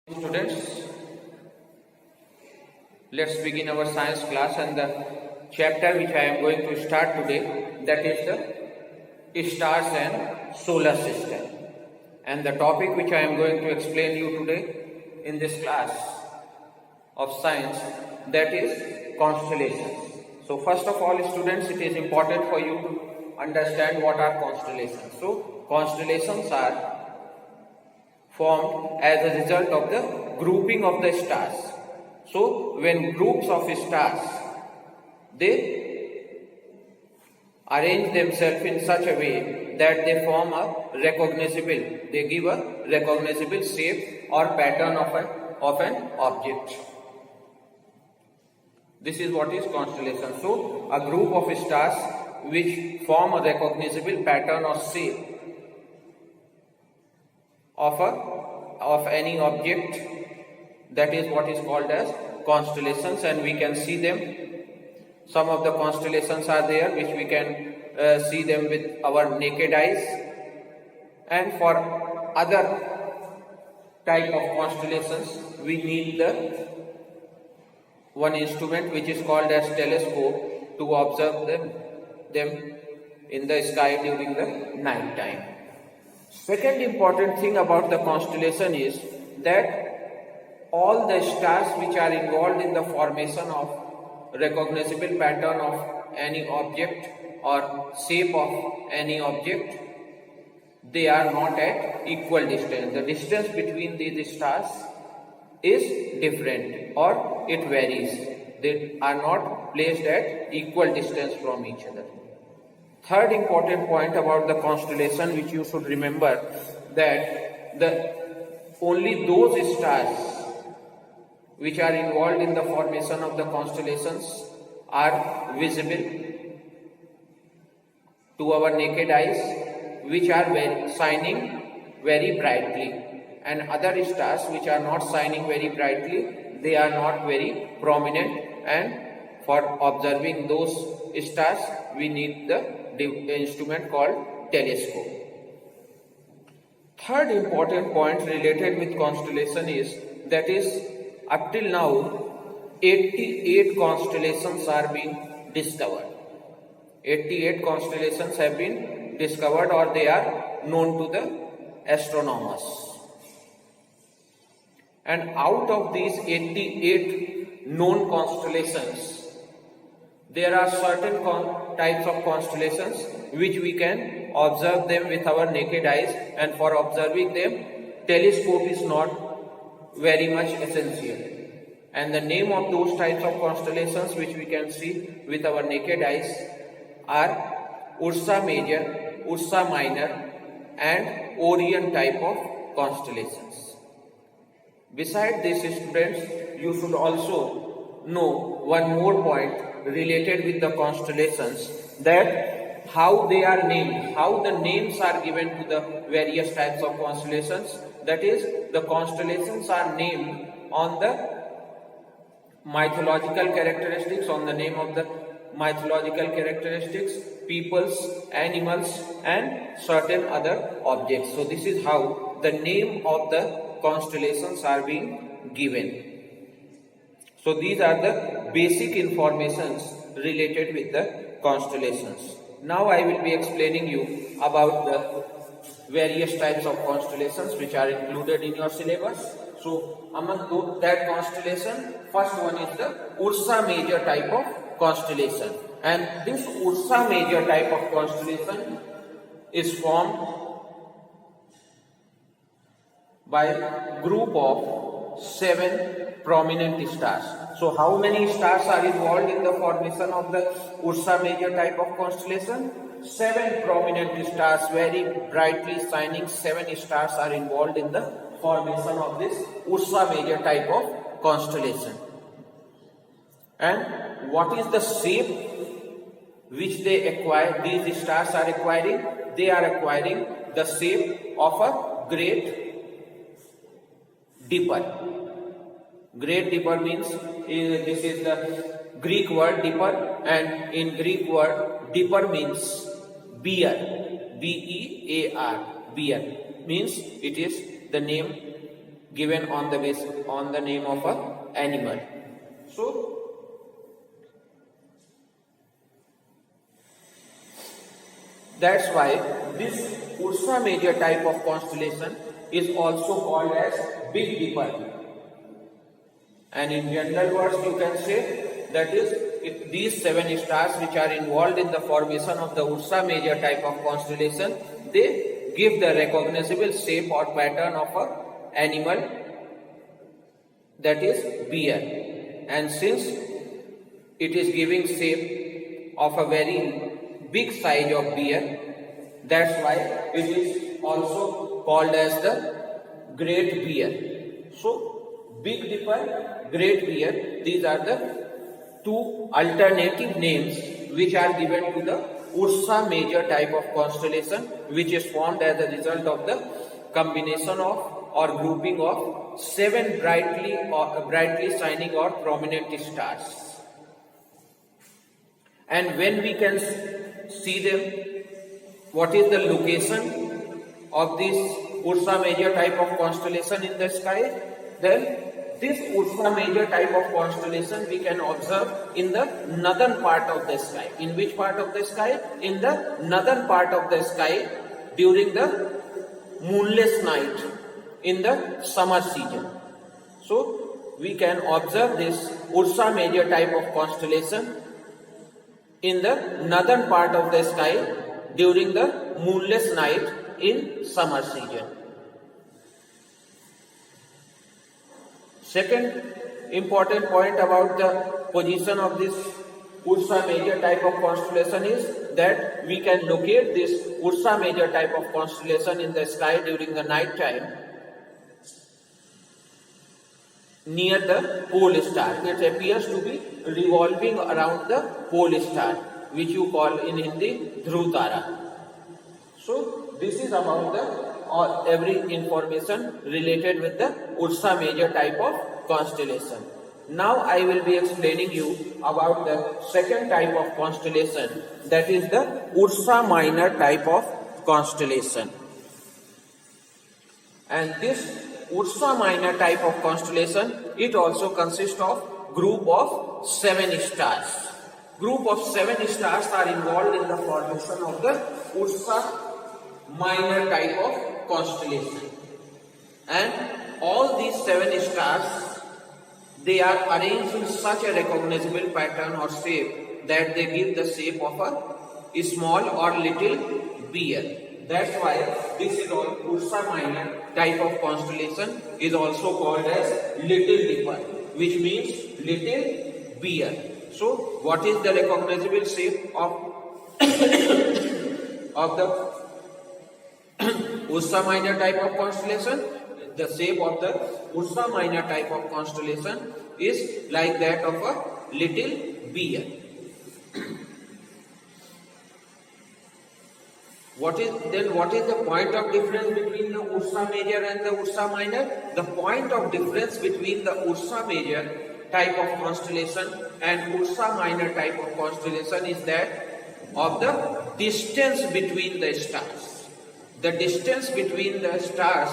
Students, let's begin our science class, and the chapter which I am going to start today, that is the stars and solar system. And the topic which I am going to explain you today in this class of science, that is constellations. So first of all, students, it is important for you to understand what are constellations. So constellations are formed as a result of the grouping of the stars. So when groups of stars, they arrange themselves in such a way that they form a recognizable, they give a recognizable shape or pattern of an object. This is what is constellation. So a group of stars which form a recognizable pattern or shape of any object, that is what is called as constellations, and we can see them. Some of the constellations are there which we can see them with our naked eyes, and for other type of constellations we need the one instrument which is called as telescope to observe them in the sky during the night time. Second important thing about the constellation is that all the stars which are involved in the formation of recognizable pattern of any object or shape of any object, they are not at equal distance. The distance between these stars is different or it varies. They are not placed at equal distance from each other. Third important point about the constellation which you should remember, that only those stars which are involved in the formation of the constellations are visible to our naked eyes, which are shining very brightly, and other stars which are not shining very brightly, they are not very prominent, and for observing those stars we need the instrument called telescope. Third important point related with constellation is, that is, up till now 88 constellations are being discovered. 88 constellations have been discovered, or they are known to the astronomers. And out of these 88 known constellations, there are certain types of constellations which we can observe them with our naked eyes, and for observing them telescope is not very much essential. And the name of those types of constellations which we can see with our naked eyes are Ursa Major, Ursa Minor and Orion type of constellations. Besides this, students, you should also know one more point related with the constellations, that how they are named, how the names are given to the various types of constellations. That is, the constellations are named on the mythological characteristics, on the name of the mythological characteristics, peoples, animals and certain other objects. So this is how the name of the constellations are being given. So these are the basic informations related with the constellations. Now I will be explaining you about the various types of constellations which are included in your syllabus. So among that constellation, first one is the Ursa Major type of constellation. And this Ursa Major type of constellation is formed by a group of 7 prominent stars. So how many stars are involved in the formation of the Ursa Major type of constellation? 7 prominent stars, very brightly shining 7 stars are involved in the formation of this Ursa Major type of constellation. And what is the shape which they acquire, these stars are acquiring? They are acquiring the shape of a Great Dipper. Great Dipper means, this is the Greek word Dipper, and in Greek word Dipper means bear, B-E-A-R, bear, means it is the name given on the name of a animal. So that's why this Ursa Major type of constellation is also called as Big Dipper. And in general words, you can say that is, these 7 stars which are involved in the formation of the Ursa Major type of constellation, they give the recognizable shape or pattern of an animal, that is bear. And since it is giving shape of a very big size of bear, that's why it is also called as the Great Bear. So Big Dipper, Great Bear, these are the 2 alternative names which are given to the Ursa Major type of constellation, which is formed as a result of the combination of or grouping of 7 brightly shining or prominent stars. And when we can see them, what is the location of this Ursa Major type of constellation in the sky? Then this Ursa Major type of constellation we can observe in the northern part of the sky. In which part of the sky? In the northern part of the sky during the moonless night in the summer season. So we can observe this Ursa Major type of constellation in the northern part of the sky during the moonless night in summer season. Second important point about the position of this Ursa Major type of constellation is that we can locate this Ursa Major type of constellation in the sky during the night time near the pole star. It appears to be revolving around the pole star, which you call in Hindi Dhruv Tara. So this is about the every information related with the Ursa Major type of constellation. Now I will be explaining you about the second type of constellation, that is the Ursa Minor type of constellation. And this Ursa Minor type of constellation, it also consists of group of 7 stars. Group of 7 stars are involved in the formation of the Ursa Minor type of constellation. And all these 7 stars, they are arranged in such a recognizable pattern or shape that they give the shape of a small or little bear. That's why this is all Ursa Minor type of constellation is also called as Little Dipper, which means little bear. So what is the recognizable shape of the Ursa Minor type of constellation? The shape of the Ursa Minor type of constellation is like that of a little bear. What is the point of difference between the Ursa Major and the Ursa Minor? The point of difference between the Ursa Major type of constellation and Ursa Minor type of constellation is that of the distance between the stars. The distance between the stars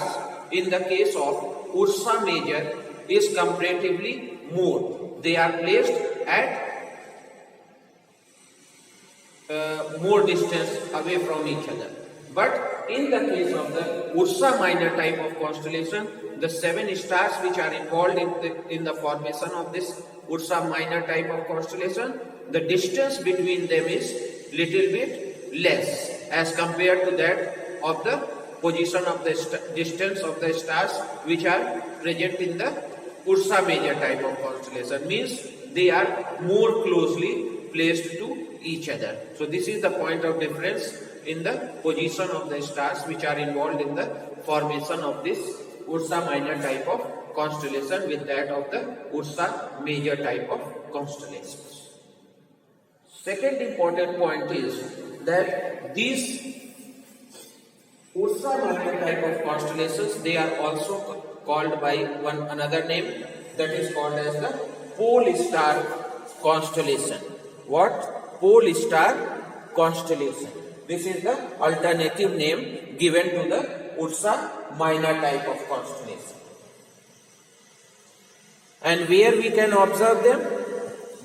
in the case of Ursa Major is comparatively more. They are placed at more distance away from each other. But in the case of the Ursa Minor type of constellation, the 7 stars which are involved in the formation of this Ursa Minor type of constellation, the distance between them is little bit less as compared to that of the position of the distance of the stars which are present in the Ursa Major type of constellation. Means they are more closely placed to each other. So this is the point of difference in the position of the stars which are involved in the formation of this Ursa Minor type of constellation with that of the Ursa Major type of constellations. Second important point is that these Ursa Minor type of constellations, they are also called by one another name, that is called as the pole star constellation. What? Pole star constellation. This is the alternative name given to the Ursa Minor type of constellation. And where we can observe them?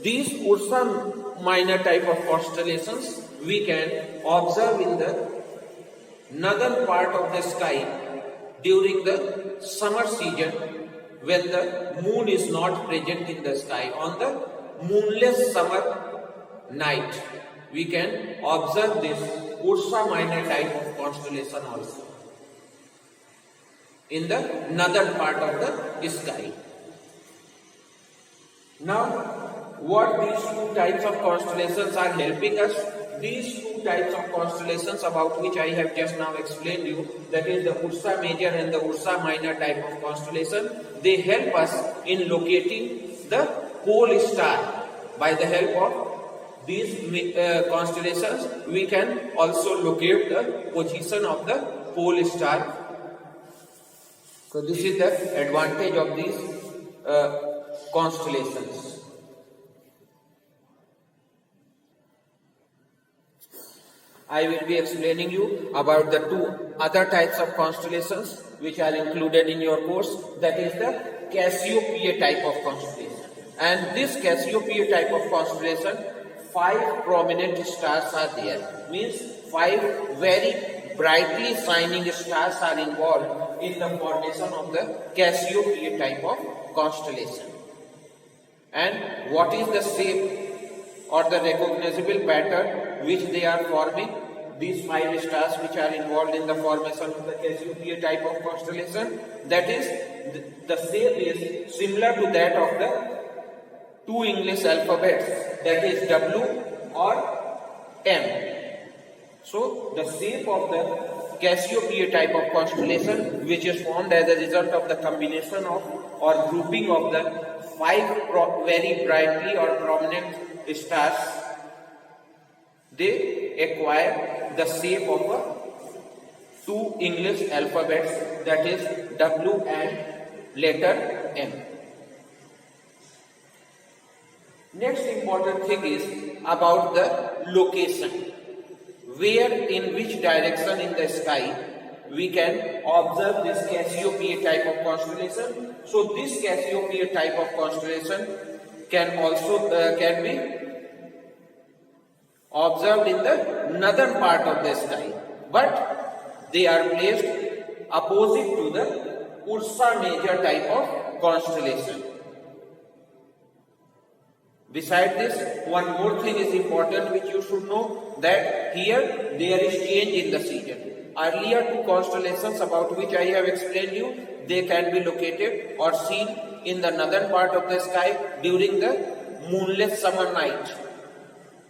These Ursa Minor type of constellations we can observe in the northern part of the sky during the summer season when the moon is not present in the sky. On the moonless summer night, we can observe this Ursa Minor type of constellation also in the northern part of the sky. Now, what these two types of constellations are helping us? These two types of constellations about which I have just now explained you, that is the Ursa Major and the Ursa Minor type of constellation, they help us in locating the pole star. By the help of these constellations, we can also locate the position of the pole star. So this is the advantage of these constellations. I will be explaining you about the two other types of constellations which are included in your course, that is the Cassiopeia type of constellation. And this Cassiopeia type of constellation, 5 prominent stars are there. Means 5 very brightly shining stars are involved in the formation of the Cassiopeia type of constellation. And what is the shape or the recognizable pattern which they are forming? These 5 stars which are involved in the formation of the Cassiopeia type of constellation, that is, the shape is similar to that of the 2 English alphabets, that is W or M. So the shape of the Cassiopeia type of constellation, which is formed as a result of the combination of or grouping of the 5 very brightly or prominent stars, they acquire the shape of a 2 English alphabets, that is W and letter M. Next important thing is about the location. Where, in which direction in the sky we can observe this Cassiopeia type of constellation. So this Cassiopeia type of constellation can also can be observed in the northern part of the sky, but they are placed opposite to the Ursa Major type of constellation. Besides this, one more thing is important which you should know, that here there is change in the season. Earlier 2 constellations about which I have explained you, they can be located or seen in the northern part of the sky during the moonless summer night,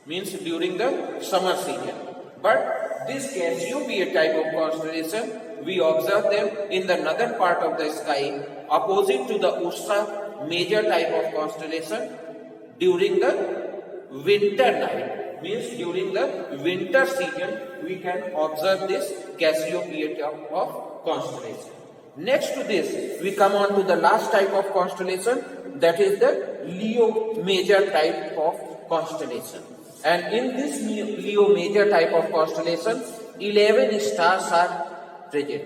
means during the summer season. But this Cassiopeia type of constellation, we observe them in the northern part of the sky opposite to the Ursa Major type of constellation during the winter night, means during the winter season we can observe this Cassiopeia type of constellation. Next to this, we come on to the last type of constellation, that is the Leo Major type of constellation. And in this Leo Major type of constellation, 11 stars are present.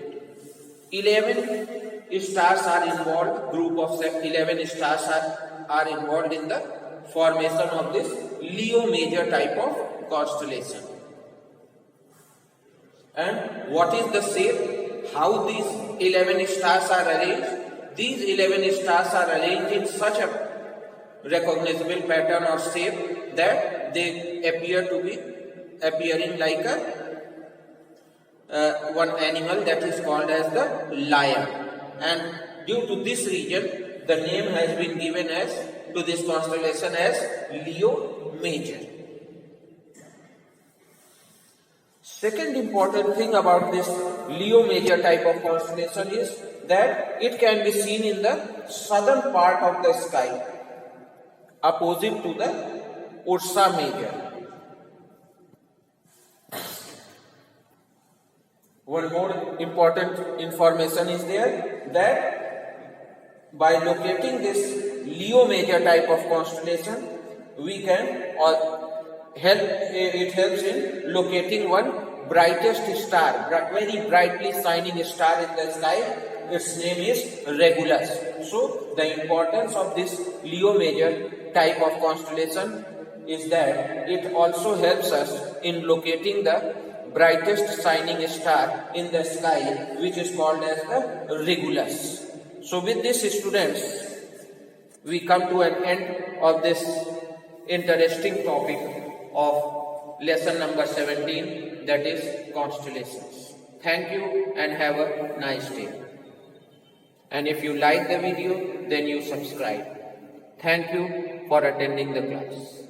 11 stars are involved, group of 11 stars are involved in the formation of this Leo Major type of constellation. And what is the shape? How these 11 stars are arranged? These 11 stars are arranged in such a recognizable pattern or shape that they appear to be appearing like one animal, that is called as the lion. And due to this reason, the name has been given as to this constellation as Leo Major. Second important thing about this Leo Major type of constellation is that it can be seen in the southern part of the sky opposite to the Ursa Major. One more important information is there, that by locating this Leo Major type of constellation, we can helps in locating one brightest star, very brightly shining star in the sky. Its name is Regulus. So the importance of this Leo Major type of constellation is that it also helps us in locating the brightest shining star in the sky, which is called as the Regulus. So with this, students, we come to an end of this interesting topic of lesson number 17, that is constellations. Thank you and have a nice day. And if you like the video, then you subscribe. Thank you for attending the class.